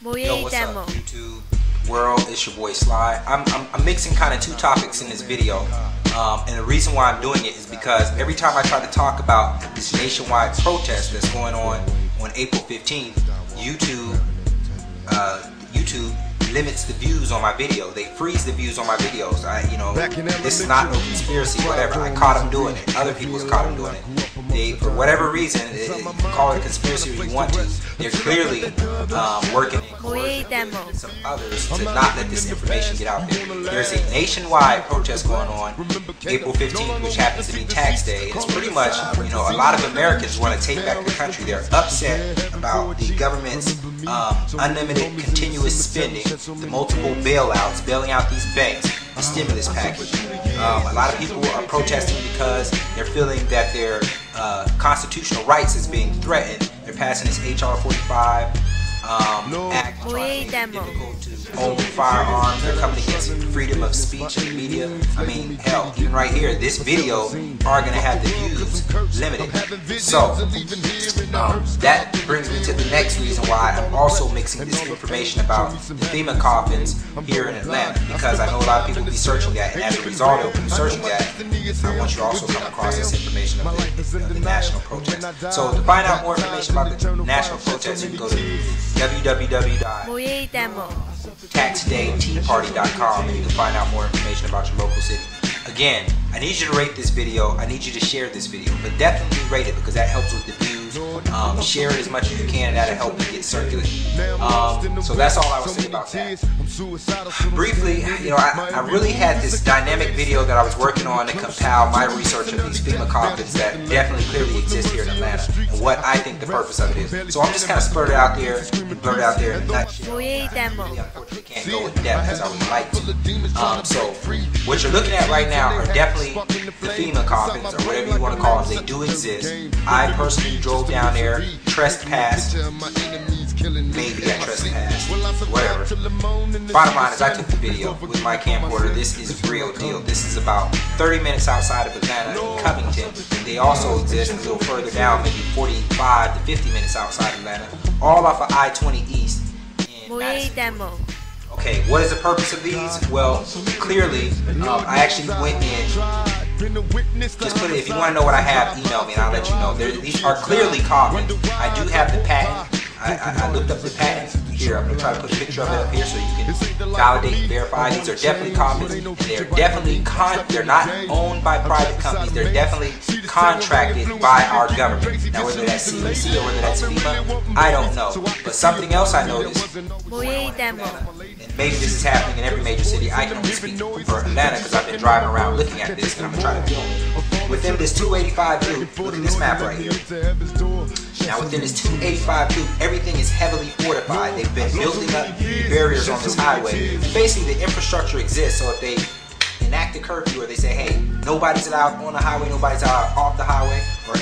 Yo, what's up, YouTube world? It's your boy Sly. I'm mixing kind of two topics in this video, and the reason why I'm doing it is because every time I try to talk about this nationwide protest that's going on April 15th, YouTube limits the views on my video. They freeze the views on my videos. This is not no conspiracy, whatever. I caught them doing it. Other people's caught them doing it. They, for whatever reason, you can call it a conspiracy if you want to, they're clearly working in some others to not let this information get out there. There's a nationwide protest going on April 15th, which happens to be tax day. It's pretty much, a lot of Americans want to take back the country. They're upset about the government's unlimited continuous spending, the multiple bailouts, bailing out these banks, the stimulus package. A lot of people are protesting because they're feeling that their constitutional rights is being threatened. They're passing this HR 45 act trying to make it difficult to own firearms. They're coming against freedom of speech in the media. I mean, hell, even right here, this video are going to have the views limited. So, that brings me to the next reason why I'm also mixing this information about the FEMA coffins here in Atlanta, because I know a lot of people will be searching that, and as a result of searching that, I want you to also come across this information of the national protest. So to find out more information about the national protest, you can go to www.taxdayteaparty.com and you can find out more information about your local city. Again, I need you to rate this video. I need you to share this video, but definitely rate it because that helps with the views. Share it as much as you can, and that'll help it get circulated. So that's all I would say about that. Briefly, I really had this dynamic video that I was working on to compile my research of these FEMA coffins that definitely clearly exist here in Atlanta and what I think the purpose of it is. So I'm just kind of spurted out there and blurted out there in a nutshell. Really, unfortunately, can't go in depth as I would like to. So what you're looking at right now are definitely the FEMA coffins, or whatever you want to call them. They do exist. I personally drove down there, trespassed, maybe I trespassed, whatever. Bottom line is I took the video with my camcorder. This is real deal. This is about 30 minutes outside of Atlanta in Covington. They also exist a little further down, maybe 45 to 50 minutes outside of Atlanta, all off of I-20 East in Madison. Okay, what is the purpose of these? Well, clearly, I actually went in. Just put it, if you want to know what I have, email me and I'll let you know. These are clearly coffins. I do have the patent. I looked up the patent here. I'm going to try to put a picture of it up here so you can validate and verify. These are definitely coffins. And they're definitely they're not owned by private companies. They're definitely contracted by our government. Now, whether that's CDC or whether that's FEMA, I don't know. But something else I noticed, and maybe this is happening in every major city. I can only speak for Atlanta because I've been driving around looking at this and I'm going to try to film it. Within this 285 loop, look at this map right here. Now within this 285 loop, everything is heavily fortified. They've been building up barriers on this highway. Basically, the infrastructure exists, so if they enact a curfew or they say, hey, nobody's allowed on the highway, nobody's allowed off the highway, or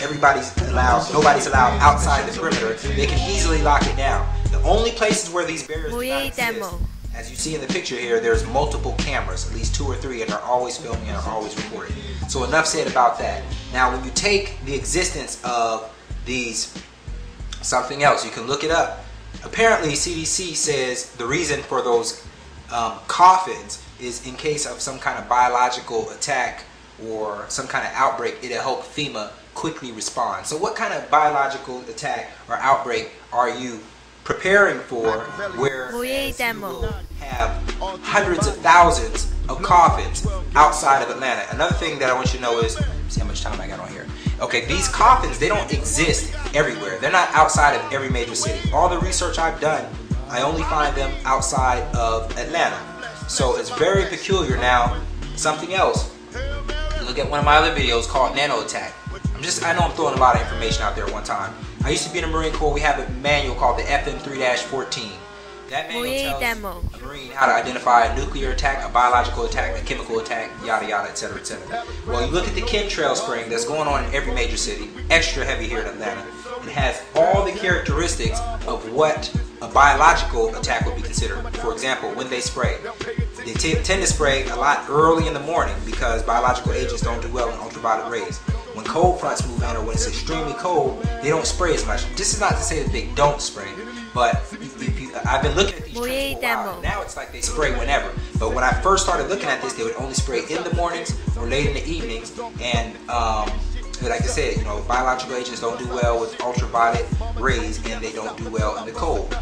nobody's allowed outside the perimeter, they can easily lock it down. The only places where these barriers do not exist, as you see in the picture here, there's multiple cameras, at least 2 or 3, and they're always filming and are always recording. So enough said about that. Now when you take the existence of these, something else, you can look it up. Apparently CDC says the reason for those coffins is in case of some kind of biological attack or some kind of outbreak, it'll help FEMA quickly respond. So what kind of biological attack or outbreak are you preparing for where you will have hundreds of thousands of coffins outside of Atlanta? Another thing that I want you to know is, see how much time I got on here. Okay, these coffins, they don't exist everywhere. They're not outside of every major city. All the research I've done, I only find them outside of Atlanta. So it's very peculiar. Now, something else, look at one of my other videos called Nano Attack. I know I'm throwing a lot of information out there at one time. I used to be in the Marine Corps. We have a manual called the FM3-14. That manual tells a Marine how to identify a nuclear attack, a biological attack, a chemical attack, yada yada, etc., etc. Well, you look at the chemtrail spraying that's going on in every major city, extra heavy here in Atlanta. It has all the characteristics of what a biological attack would be considered. For example, when they spray, they tend to spray a lot early in the morning because biological agents don't do well in ultraviolet rays. When cold fronts move in or when it's extremely cold, they don't spray as much. This is not to say that they don't spray, but if you I've been looking at these trends for a while. Now it's like they spray whenever. But when I first started looking at this, they would only spray in the mornings or late in the evenings. And like I said, biological agents don't do well with ultraviolet rays, and they don't do well in the cold.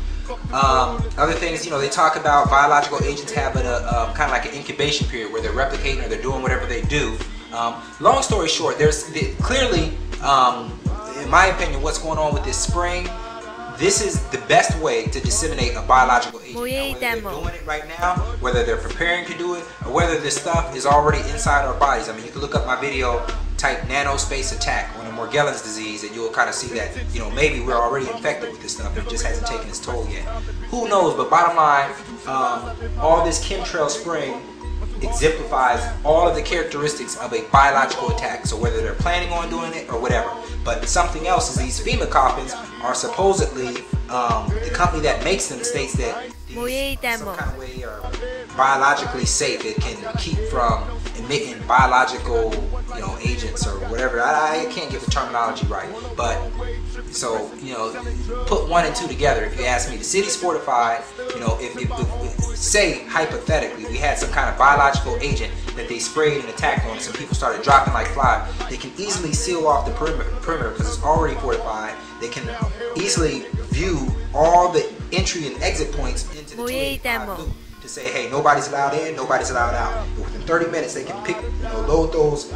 Other things, they talk about biological agents having a kind of like an incubation period where they're replicating or they're doing whatever they do. Long story short, clearly, in my opinion, what's going on with this spraying, this is the best way to disseminate a biological agent. Now, whether they're doing it right now, whether they're preparing to do it, or whether this stuff is already inside our bodies. I mean, you can look up my video, type nanospace attack on a Morgellons disease, and you'll kind of see that, maybe we're already infected with this stuff. It just hasn't taken its toll yet. Who knows? But bottom line, all this chemtrail spraying exemplifies all of the characteristics of a biological attack. So whether they're planning on doing it or whatever. But something else is these FEMA coffins are supposedly, the company that makes them states that these some kind of way are biologically safe. It can keep from emitting biological, agents or whatever. I can't get the terminology right, but so put 1 and 2 together. If you ask me, the city's fortified. If say hypothetically we had some kind of biological agent that they sprayed and attacked on, and some people started dropping like flies, they can easily seal off the perimeter because it's already fortified. They can easily view all the entry and exit points into the 25 loop to say, hey, nobody's allowed in, nobody's allowed out. Within 30 minutes, they can load those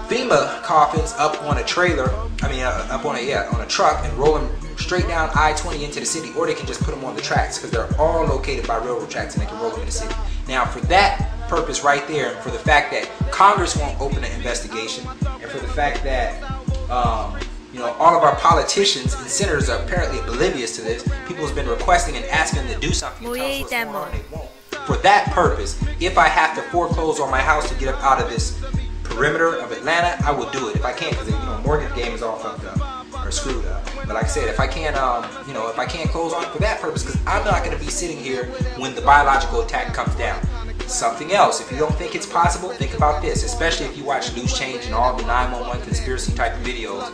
FEMA coffins up on a trailer. Up on a truck and roll them straight down I-20 into the city, or they can just put them on the tracks because they're all located by railroad tracks and they can roll them in the city. Now, for that purpose right there, and for the fact that Congress won't open an investigation, and for the fact that all of our politicians and senators are apparently oblivious to this. People have been requesting and asking them to do something and tell us what's going on, and they won't. For that purpose, if I have to foreclose on my house to get up out of this perimeter of Atlanta, I will do it if I can, because mortgage game is all fucked up or screwed up. But like I said, if I can't, if I can't close on it for that purpose, because I'm not going to be sitting here when the biological attack comes down. Something else, if you don't think it's possible, think about this, especially if you watch Loose Change and all the 911 conspiracy type of videos.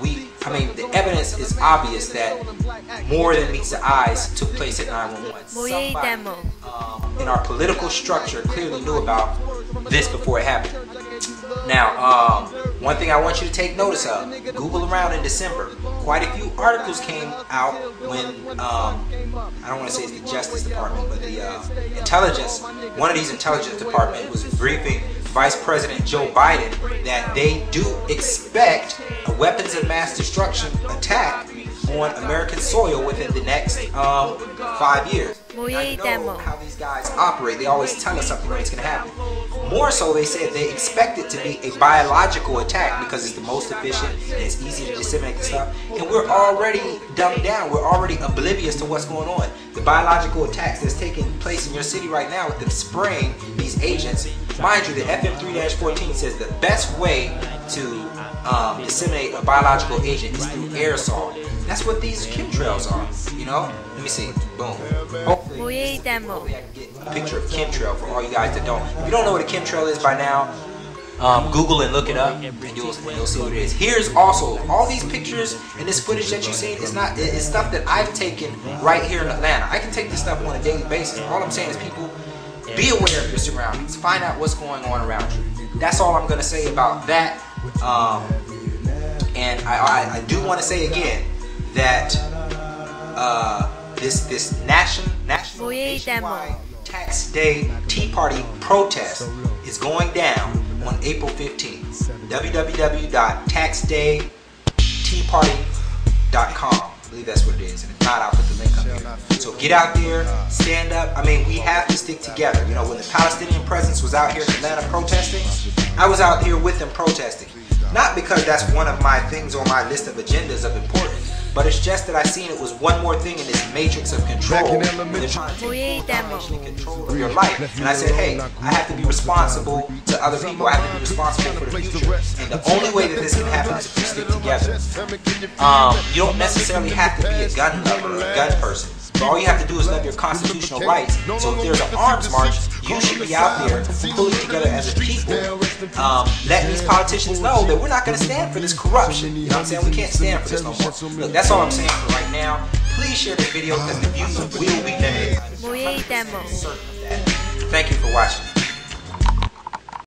The evidence is obvious that more than meets the eyes took place at 911. Somebody in our political structure clearly knew about this before it happened. Now, one thing I want you to take notice of, Google around in December, quite a few articles came out when, I don't want to say it's the Justice Department, but the intelligence, one of these intelligence department was briefing Vice President Joe Biden that they do expect a weapons of mass destruction attack on American soil within the next 5 years. Now, you know how these guys operate. They always tell us something when it's going to happen. More so, they said they expect it to be a biological attack because it's the most efficient and it's easy to disseminate the stuff. And we're already dumbed down. We're already oblivious to what's going on. The biological attacks that's taking place in your city right now with them spraying these agents. Mind you, the FM3-14 says the best way to disseminate a biological agent is through aerosol. That's what these chemtrails are, Let me see. Boom. Hopefully I can get a picture of chemtrail for all you guys that don't. If you don't know what a chemtrail is by now, Google and look it up, and you'll see what it is. Here's also all these pictures and this footage that you've seen. It's stuff that I've taken right here in Atlanta. I can take this stuff on a daily basis. All I'm saying is, people, be aware of your surroundings. Find out what's going on around you. That's all I'm going to say about that. And I do want to say again that this national nationwide tax day Tea Party protest is going down on April 15th. www.taxdayteaparty.com. I believe that's what it is, and if not, I'll put the link up here. So get out there, stand up. We have to stick together. When the Palestinian presence was out here in Atlanta protesting, I was out here with them protesting. Not because that's one of my things on my list of agendas of importance, but it's just that I seen it was one more thing in this matrix of control. They're trying to take control of your life. And I said, hey, I have to be responsible to other people. I have to be responsible for the future. And the only way that this can happen is if we stick together. You don't necessarily have to be a gun lover or a gun person. But all you have to do is love your constitutional rights. So if there's an arms march, you should be out there pulling together as a people, letting these politicians know that we're not going to stand for this corruption. You know what I'm saying? We can't stand for this no more. Look, that's all I'm saying for right now. please share this video because the views will be limited. 모의 데모. Thank you for watching.